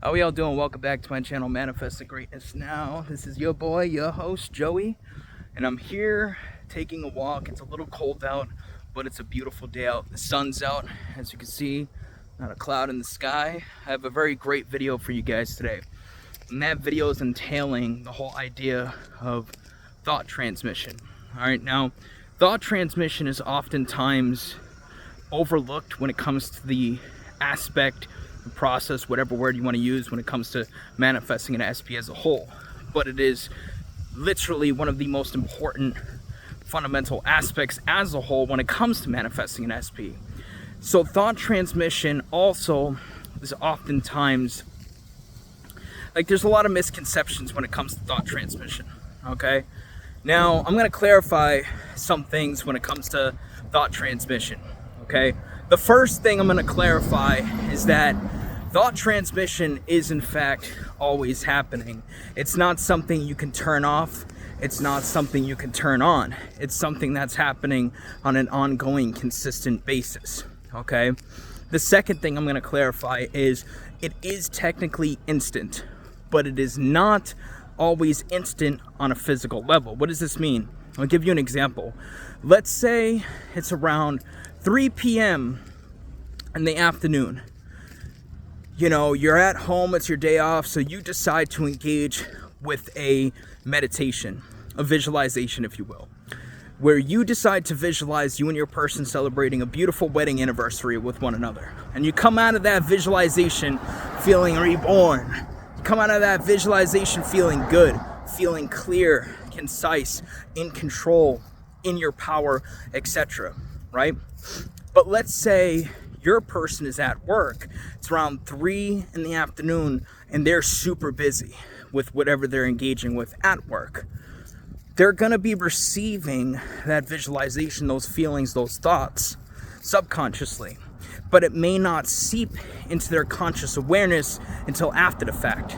How y'all doing? Welcome back to my channel, Manifest the Greatness Now. This is your boy, your host, Joey, and I'm here taking a walk. It's a little cold out, but it's a beautiful day out. The sun's out, as you can see, not a cloud in the sky. I have a very great video for you guys today, and that video is entailing the whole idea of thought transmission. All right, now, thought transmission is oftentimes overlooked when it comes to the aspect, the process, whatever word you want to use when it comes to manifesting an SP as a whole. But it is literally one of the most important fundamental aspects as a whole when it comes to manifesting an SP. So thought transmission also is oftentimes, like, there's a lot of misconceptions when it comes to thought transmission, okay? Now, I'm going to clarify some things when it comes to thought transmission, okay? The first thing I'm going to clarify is that thought transmission is in fact always happening. It's not something you can turn off. It's not something you can turn on. It's something that's happening on an ongoing, consistent basis, okay? The second thing I'm going to clarify is it is technically instant, but it is not always instant on a physical level. What does this mean? I'll give you an example. Let's say it's around 3 p.m. in the afternoon. You know, you're at home, it's your day off, so you decide to engage with a meditation, a visualization, if you will, where you decide to visualize you and your person celebrating a beautiful wedding anniversary with one another. And you come out of that visualization feeling reborn. You come out of that visualization feeling good, feeling clear, concise, in control, in your power, etc., right? But let's say your person is at work. It's around 3 in the afternoon and they're super busy with whatever they're engaging with at work. They're going to be receiving that visualization, those feelings, those thoughts subconsciously, but it may not seep into their conscious awareness until after the fact.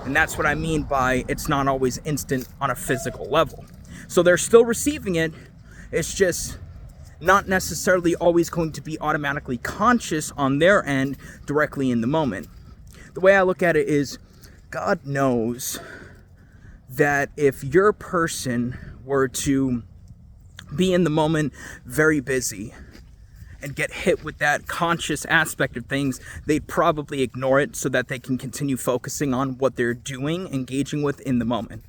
And that's what I mean by it's not always instant on a physical level. So they're still receiving it. It's just not necessarily always going to be automatically conscious on their end directly in the moment. The way I look at it is, God knows that if your person were to be in the moment very busy and get hit with that conscious aspect of things, they'd probably ignore it so that they can continue focusing on what they're doing, engaging with in the moment.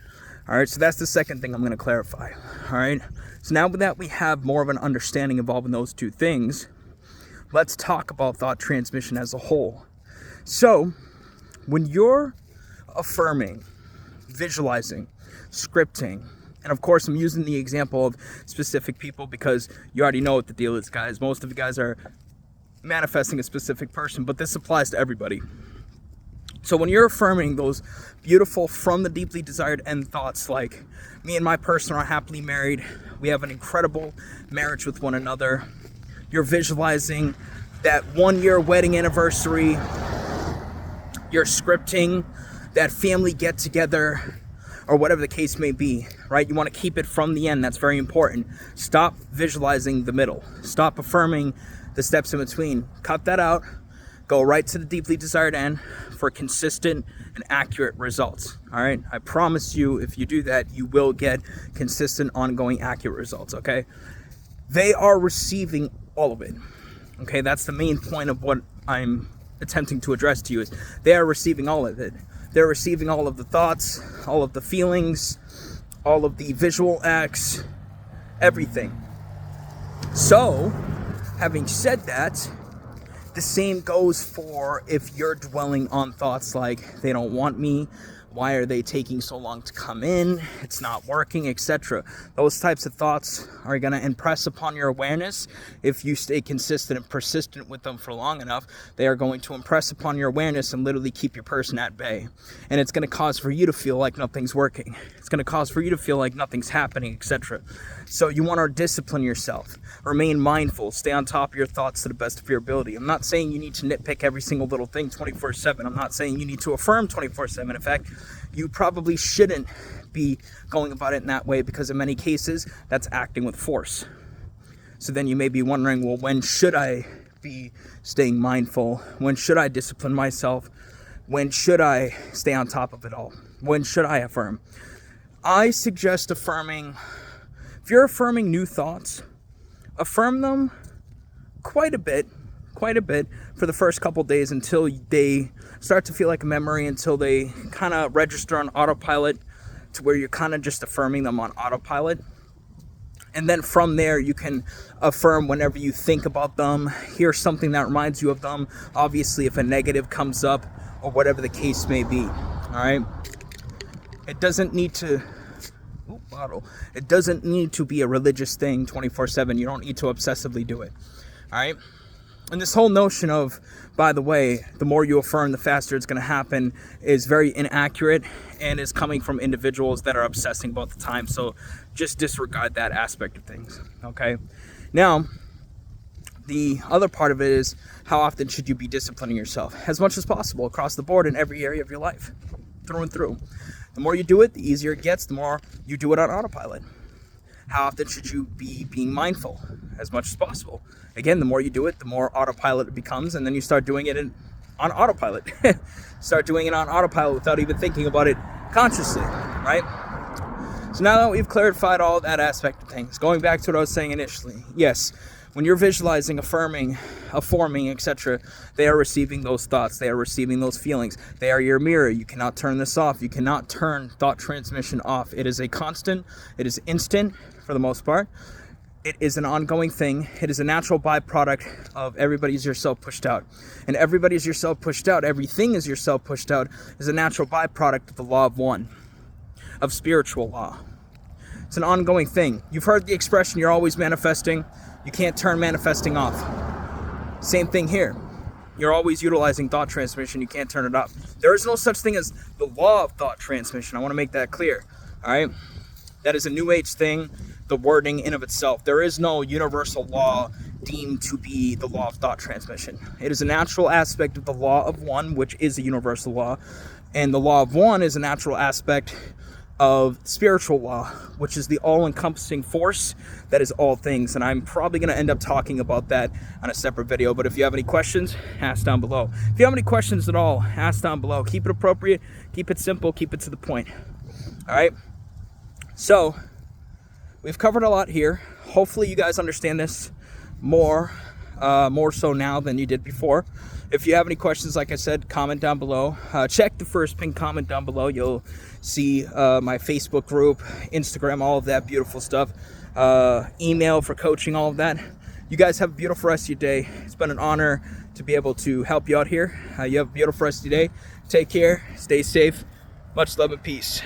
All right, so that's the second thing I'm going to clarify. All right, so now that we have more of an understanding involving those two things, let's talk about thought transmission as a whole. So when you're affirming, visualizing, scripting, and of course I'm using the example of specific people because you already know what the deal is, guys. Most of you guys are manifesting a specific person, but this applies to everybody. So when you're affirming those beautiful from the deeply desired end thoughts like, me and my person are happily married, we have an incredible marriage with one another, you're visualizing that 1-year wedding anniversary, you're scripting that family get together, or whatever the case may be, right? You want to keep it from the end. That's very important. Stop visualizing the middle. Stop affirming the steps in between. Cut that out. Go right to the deeply desired end for consistent and accurate results. All right? I promise you, if you do that, you will get consistent, ongoing, accurate results, okay? They are receiving all of it. Okay? That's the main point of what I'm attempting to address to you is they are receiving all of it. They're receiving all of the thoughts, all of the feelings, all of the visual acts, everything. So, having said that, the same goes for if you're dwelling on thoughts like, they don't want me, why are they taking so long to come in, it's not working, etc. Those types of thoughts are going to impress upon your awareness. If you stay consistent and persistent with them for long enough, they are going to impress upon your awareness and literally keep your person at bay. And it's going to cause for you to feel like nothing's working. It's going to cause for you to feel like nothing's happening, etc. So you want to discipline yourself, remain mindful, stay on top of your thoughts to the best of your ability. I'm not saying you need to nitpick every single little thing 24/7. I'm not saying you need to affirm 24/7. In fact, you probably shouldn't be going about it in that way because in many cases, that's acting with force. So then you may be wondering, well, when should I be staying mindful? When should I discipline myself? When should I stay on top of it all? When should I affirm? I suggest affirming, if you're affirming new thoughts, affirm them quite a bit for the first couple days until they start to feel like a memory, until they kind of register on autopilot to where you're kind of just affirming them on autopilot. And then from there, you can affirm whenever you think about them, hear something that reminds you of them. Obviously, if a negative comes up or whatever the case may be, all right? It doesn't need to, it doesn't need to be a religious thing 24/7. You don't need to obsessively do it, all right? And this whole notion of, by the way, the more you affirm, the faster it's going to happen is very inaccurate and is coming from individuals that are obsessing about the time. So just disregard that aspect of things, okay? Now, the other part of it is, how often should you be disciplining yourself? As much as possible across the board in every area of your life, through and through. The more you do it, the easier it gets, the more you do it on autopilot. How often should you be being mindful? As much as possible. Again, the more you do it, the more autopilot it becomes, and then you start doing it on autopilot. Start doing it on autopilot without even thinking about it consciously, right? So now that we've clarified all that aspect of things, going back to what I was saying initially, yes, when you're visualizing, affirming, etc., they are receiving those thoughts, they are receiving those feelings, they are your mirror. You cannot turn this off. You cannot turn thought transmission off. It is a constant, it is instant for the most part. It is an ongoing thing. It is a natural byproduct of everybody's yourself pushed out. And everybody's yourself pushed out, everything is yourself pushed out, is a natural byproduct of the law of one, of spiritual law. It's an ongoing thing. You've heard the expression, you're always manifesting. You can't turn manifesting off. Same thing here. You're always utilizing thought transmission. You can't turn it off. There is no such thing as the law of thought transmission. I want to make that clear. All right? That is a New Age thing, the wording in of itself. There is no universal law deemed to be the law of thought transmission. It is a natural aspect of the law of one, which is a universal law. And the law of one is a natural aspect of spiritual law, which is the all-encompassing force that is all things. And I'm probably going to end up talking about that on a separate video. But if you have any questions, ask down below. If you have any questions at all, ask down below. Keep it appropriate, keep it simple, keep it to the point. All right? So, we've covered a lot here. Hopefully you guys understand this more so now than you did before. If you have any questions, like I said, comment down below. Check the first pinned comment down below. You'll see my Facebook group, Instagram, all of that beautiful stuff. Email for coaching, all of that. You guys have a beautiful rest of your day. It's been an honor to be able to help you out here. You have a beautiful rest of your day. Take care. Stay safe. Much love and peace.